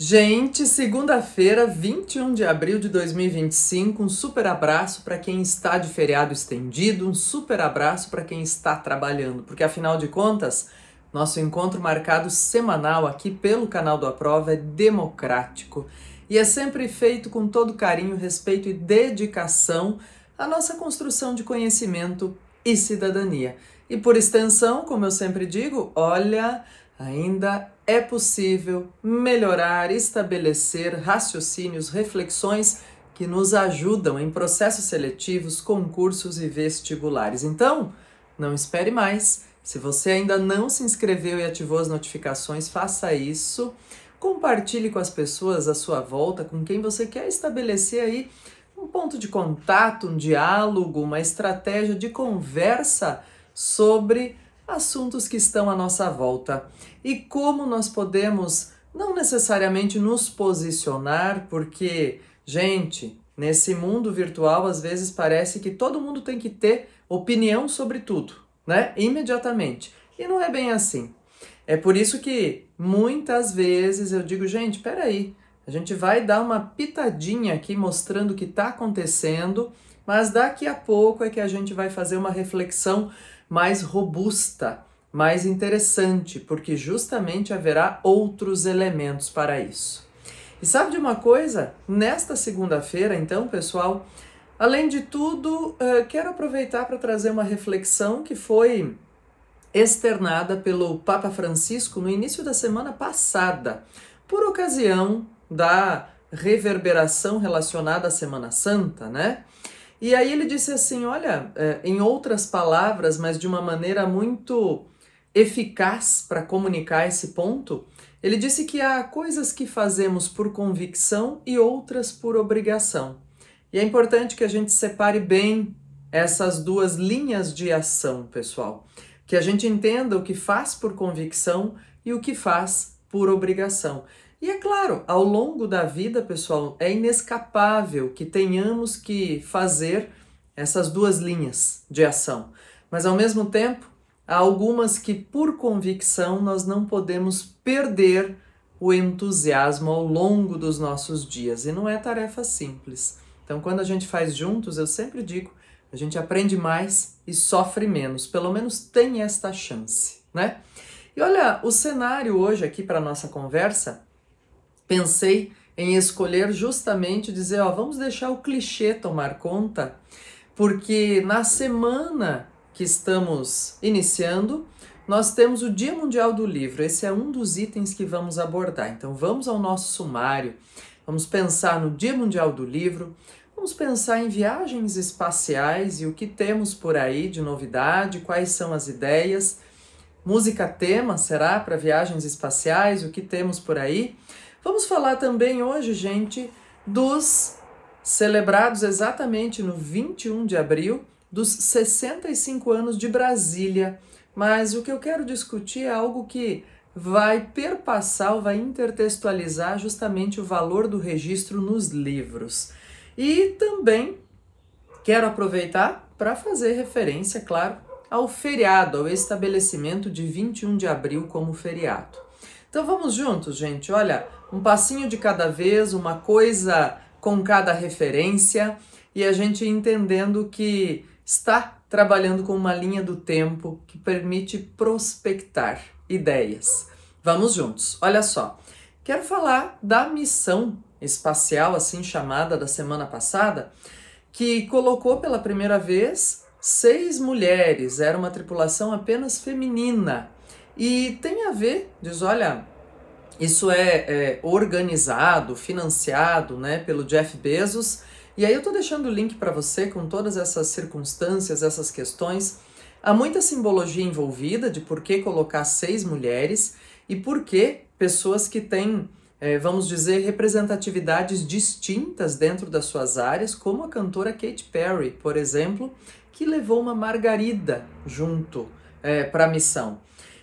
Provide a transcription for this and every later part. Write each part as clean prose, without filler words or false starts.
Gente, segunda-feira, 21 de abril de 2025, um super abraço para quem está de feriado estendido, um super abraço para quem está trabalhando, porque afinal de contas, nosso encontro marcado semanal aqui pelo canal do Aprova é democrático e é sempre feito com todo carinho, respeito e dedicação à nossa construção de conhecimento e cidadania. E por extensão, como eu sempre digo, olha, ainda é possível melhorar, estabelecer raciocínios, reflexões que nos ajudam em processos seletivos, concursos e vestibulares. Então, não espere mais. Se você ainda não se inscreveu e ativou as notificações, faça isso. Compartilhe com as pessoas à sua volta, com quem você quer estabelecer aí um ponto de contato, um diálogo, uma estratégia de conversa sobre assuntos que estão à nossa volta. E como nós podemos não necessariamente nos posicionar, porque, gente, nesse mundo virtual às vezes parece que todo mundo tem que ter opinião sobre tudo, né? Imediatamente. E não é bem assim. É por isso que muitas vezes eu digo, gente, peraí, a gente vai dar uma pitadinha aqui mostrando o que está acontecendo, mas daqui a pouco é que a gente vai fazer uma reflexão mais robusta, mais interessante, porque justamente haverá outros elementos para isso. E sabe de uma coisa? Nesta segunda-feira, então, pessoal, além de tudo, quero aproveitar para trazer uma reflexão que foi externada pelo Papa Francisco no início da semana passada, por ocasião da reverberação relacionada à Semana Santa, né? E aí ele disse assim, olha, em outras palavras, mas de uma maneira muito eficaz para comunicar esse ponto, ele disse que há coisas que fazemos por convicção e outras por obrigação. E é importante que a gente separe bem essas duas linhas de ação, pessoal. Que a gente entenda o que faz por convicção e o que faz por obrigação. E é claro, ao longo da vida, pessoal, é inescapável que tenhamos que fazer essas duas linhas de ação. Mas ao mesmo tempo, há algumas que por convicção nós não podemos perder o entusiasmo ao longo dos nossos dias. E não é tarefa simples. Então, quando a gente faz juntos, eu sempre digo, a gente aprende mais e sofre menos. Pelo menos tem esta chance, né? E olha, o cenário hoje aqui para a nossa conversa, pensei em escolher justamente dizer, ó, vamos deixar o clichê tomar conta, porque na semana que estamos iniciando, nós temos o Dia Mundial do Livro. Esse é um dos itens que vamos abordar. Então vamos ao nosso sumário, vamos pensar no Dia Mundial do Livro, vamos pensar em viagens espaciais e o que temos por aí de novidade, quais são as ideias, música tema, será, para viagens espaciais, o que temos por aí. Vamos falar também hoje, gente, dos celebrados exatamente no 21 de abril, dos 65 anos de Brasília. Mas o que eu quero discutir é algo que vai perpassar, vai intertextualizar justamente o valor do registro nos livros. E também quero aproveitar para fazer referência, claro, ao feriado, ao estabelecimento de 21 de abril como feriado. Então vamos juntos, gente. Olha, um passinho de cada vez, uma coisa com cada referência e a gente entendendo que está trabalhando com uma linha do tempo que permite prospectar ideias. Vamos juntos. Olha só, quero falar da missão espacial, assim chamada, da semana passada, que colocou pela primeira vez 6 mulheres. Era uma tripulação apenas feminina. E tem a ver, diz, olha, isso é organizado, financiado, né, pelo Jeff Bezos. E aí eu tô deixando o link para você com todas essas circunstâncias, essas questões. Há muita simbologia envolvida de por que colocar 6 mulheres e por que pessoas que têm, vamos dizer, representatividades distintas dentro das suas áreas, como a cantora Katy Perry, por exemplo, que levou uma margarida junto para a missão.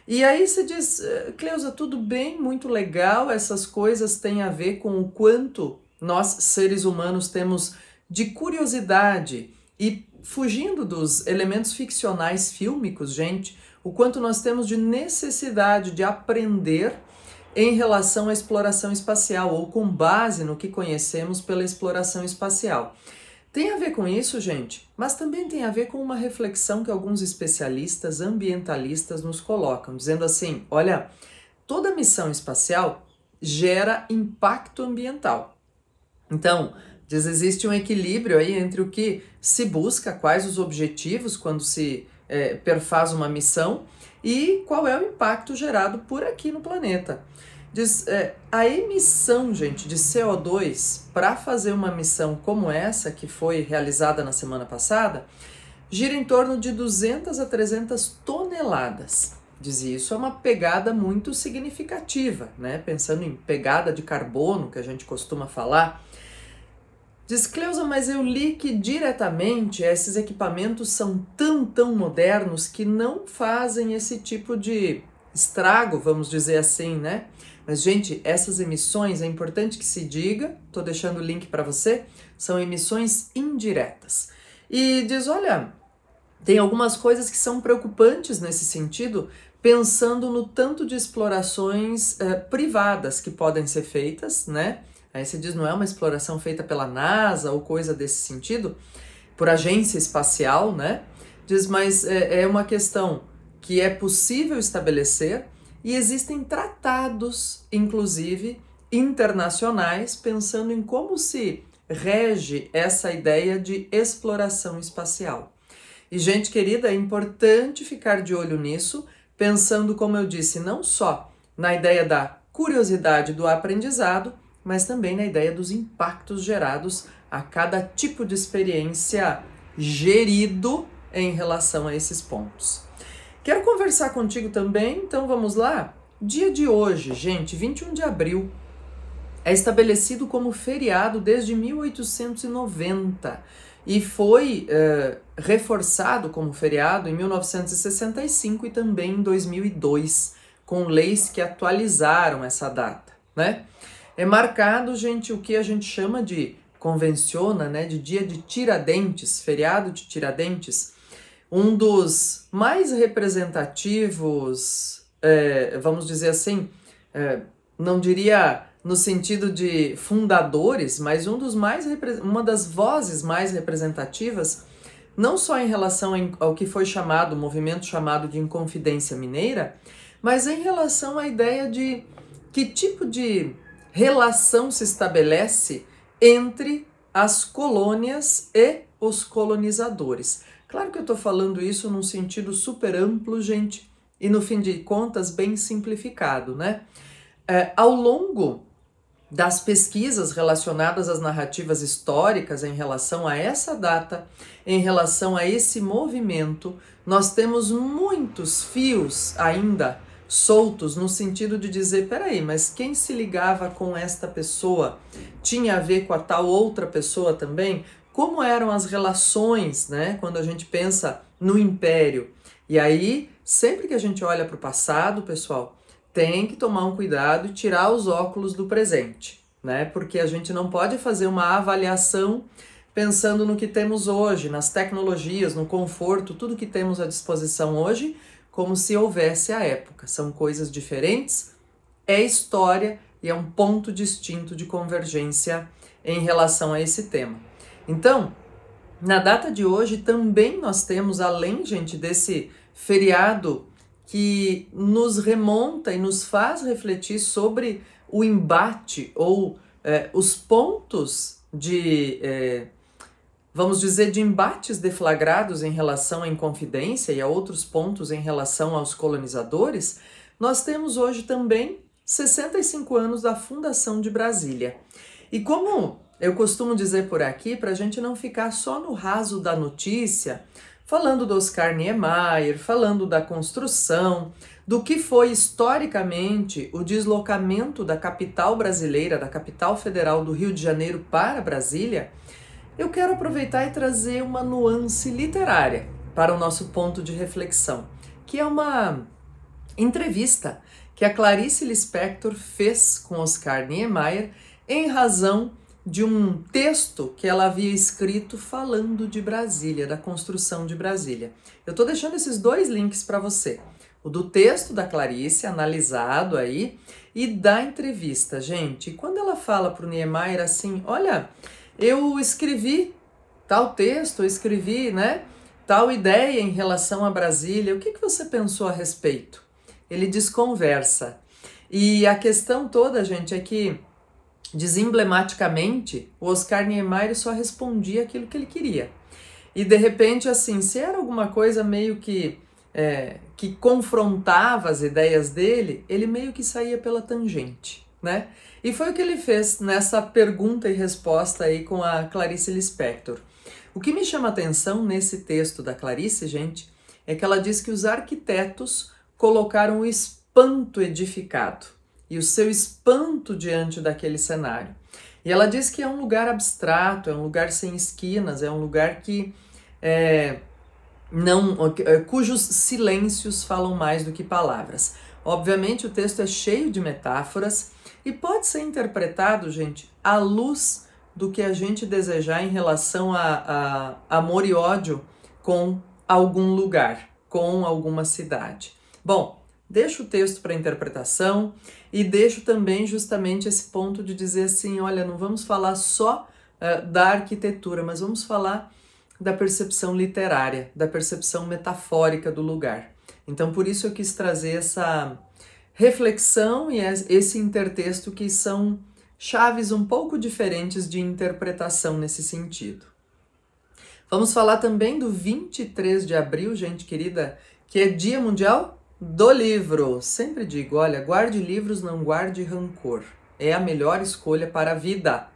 E aí você diz, Cleusa, tudo bem, muito legal, essas coisas têm a ver com o quanto nós, seres humanos, temos de curiosidade e fugindo dos elementos ficcionais fílmicos, gente, o quanto nós temos de necessidade de aprender em relação à exploração espacial, ou com base no que conhecemos pela exploração espacial. Tem a ver com isso, gente, mas também tem a ver com uma reflexão que alguns especialistas ambientalistas nos colocam, dizendo assim, olha, toda missão espacial gera impacto ambiental. Então, existe um equilíbrio aí entre o que se busca, quais os objetivos quando se perfaz uma missão e qual é o impacto gerado por aqui no planeta. A emissão, gente, de CO2 para fazer uma missão como essa, que foi realizada na semana passada, gira em torno de 200 a 300 toneladas. Isso é uma pegada muito significativa, né? Pensando em pegada de carbono, que a gente costuma falar. Diz, Cleusa, mas eu li que diretamente esses equipamentos são tão modernos que não fazem esse tipo de estrago, vamos dizer assim, né? Mas, gente, essas emissões, é importante que se diga, tô deixando o link para você, são emissões indiretas. E diz, olha, tem algumas coisas que são preocupantes nesse sentido, pensando no tanto de explorações privadas que podem ser feitas, né? Aí você diz, não é uma exploração feita pela NASA ou coisa desse sentido, por agência espacial, né? Diz, mas é uma questão que é possível estabelecer e existem tratados, inclusive, internacionais, pensando em como se rege essa ideia de exploração espacial. E, gente querida, é importante ficar de olho nisso, pensando, como eu disse, não só na ideia da curiosidade do aprendizado, mas também na ideia dos impactos gerados a cada tipo de experiência gerido em relação a esses pontos. Quero conversar contigo também, então vamos lá? Dia de hoje, gente, 21 de abril, é estabelecido como feriado desde 1890 e foi reforçado como feriado em 1965 e também em 2002, com leis que atualizaram essa data, né? É marcado, gente, o que a gente chama convenciona, né, de dia de Tiradentes, feriado de Tiradentes, um dos mais representativos, vamos dizer assim, não diria no sentido de fundadores, mas uma das vozes mais representativas, não só em relação ao que foi chamado, o movimento chamado de Inconfidência Mineira, mas em relação à ideia de que tipo de relação se estabelece entre as colônias e os colonizadores. Claro que eu estou falando isso num sentido super amplo, gente, e no fim de contas bem simplificado, né? Ao longo das pesquisas relacionadas às narrativas históricas em relação a essa data, em relação a esse movimento, nós temos muitos fios ainda soltos no sentido de dizer, peraí, mas quem se ligava com esta pessoa tinha a ver com a tal outra pessoa também? Como eram as relações, né, quando a gente pensa no império? E aí, sempre que a gente olha para o passado, pessoal, tem que tomar um cuidado e tirar os óculos do presente, né? Porque a gente não pode fazer uma avaliação pensando no que temos hoje, nas tecnologias, no conforto, tudo que temos à disposição hoje, como se houvesse a época. São coisas diferentes, é história e é um ponto distinto de convergência em relação a esse tema. Então, na data de hoje também nós temos, além, gente, desse feriado que nos remonta e nos faz refletir sobre o embate ou os pontos vamos dizer, de embates deflagrados em relação à Inconfidência e a outros pontos em relação aos colonizadores, nós temos hoje também 65 anos da fundação de Brasília. E como eu costumo dizer por aqui, para a gente não ficar só no raso da notícia, falando do Oscar Niemeyer, falando da construção, do que foi historicamente o deslocamento da capital brasileira, da capital federal do Rio de Janeiro para Brasília, eu quero aproveitar e trazer uma nuance literária para o nosso ponto de reflexão, que é uma entrevista que a Clarice Lispector fez com Oscar Niemeyer em razão de um texto que ela havia escrito falando de Brasília, da construção de Brasília. Eu estou deixando esses dois links para você. O do texto da Clarice, analisado aí, e da entrevista, gente. E quando ela fala para o Niemeyer assim, olha, eu escrevi tal texto, eu escrevi, né, tal ideia em relação a Brasília, o que você pensou a respeito? Ele desconversa. E a questão toda, gente, é que, desemblematicamente, o Oscar Niemeyer só respondia aquilo que ele queria. E, de repente, assim, se era alguma coisa meio que confrontava as ideias dele, ele meio que saía pela tangente, né? E foi o que ele fez nessa pergunta e resposta aí com a Clarice Lispector. O que me chama a atenção nesse texto da Clarice, gente, é que ela diz que os arquitetos colocaram o espanto edificado e o seu espanto diante daquele cenário. E ela diz que é um lugar abstrato, é um lugar sem esquinas, é um lugar que cujos silêncios falam mais do que palavras. Obviamente o texto é cheio de metáforas e pode ser interpretado, gente, à luz do que a gente desejar em relação a amor e ódio com algum lugar, com alguma cidade. Bom, deixo o texto para interpretação e deixo também justamente esse ponto de dizer assim, olha, não vamos falar só da arquitetura, mas vamos falar da percepção literária, da percepção metafórica do lugar. Então, por isso eu quis trazer essa reflexão e esse intertexto que são chaves um pouco diferentes de interpretação nesse sentido. Vamos falar também do 23 de abril, gente querida, que é Dia Mundial do Livro. Sempre digo, olha, guarde livros, não guarde rancor. É a melhor escolha para a vida.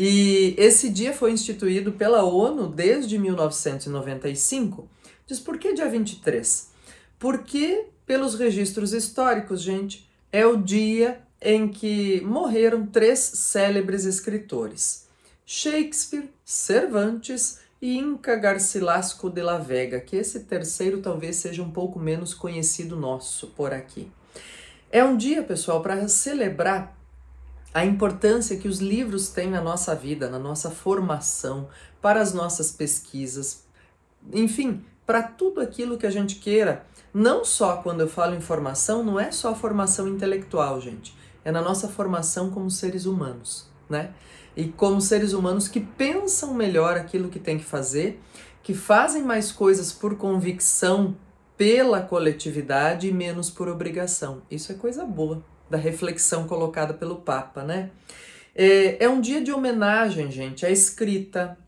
E esse dia foi instituído pela ONU desde 1995. Diz por que dia 23? Porque, pelos registros históricos, gente, é o dia em que morreram 3 célebres escritores: Shakespeare, Cervantes e Inca Garcilasco de la Vega, que esse terceiro talvez seja um pouco menos conhecido nosso por aqui. É um dia, pessoal, para celebrar a importância que os livros têm na nossa vida, na nossa formação, para as nossas pesquisas, enfim, para tudo aquilo que a gente queira. Não só quando eu falo em formação, não é só formação intelectual, gente. É na nossa formação como seres humanos, né? E como seres humanos que pensam melhor aquilo que tem que fazer, que fazem mais coisas por convicção pela coletividade e menos por obrigação. Isso é coisa boa da reflexão colocada pelo Papa, né? É um dia de homenagem, gente, à escrita,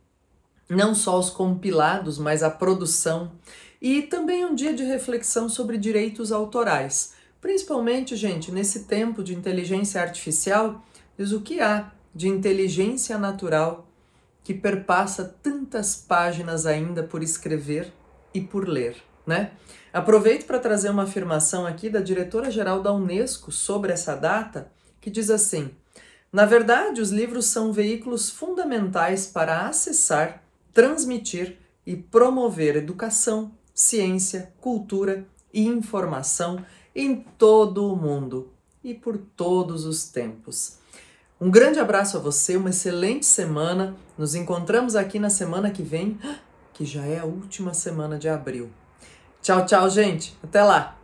não só aos compilados, mas à produção, e também um dia de reflexão sobre direitos autorais, principalmente, gente, nesse tempo de inteligência artificial, diz o que há de inteligência natural que perpassa tantas páginas ainda por escrever e por ler, né? Aproveito para trazer uma afirmação aqui da diretora-geral da Unesco sobre essa data, que diz assim: na verdade, os livros são veículos fundamentais para acessar, transmitir e promover educação, ciência, cultura e informação em todo o mundo e por todos os tempos. Um grande abraço a você, uma excelente semana. Nos encontramos aqui na semana que vem, que já é a última semana de abril. Tchau, tchau, gente. Até lá!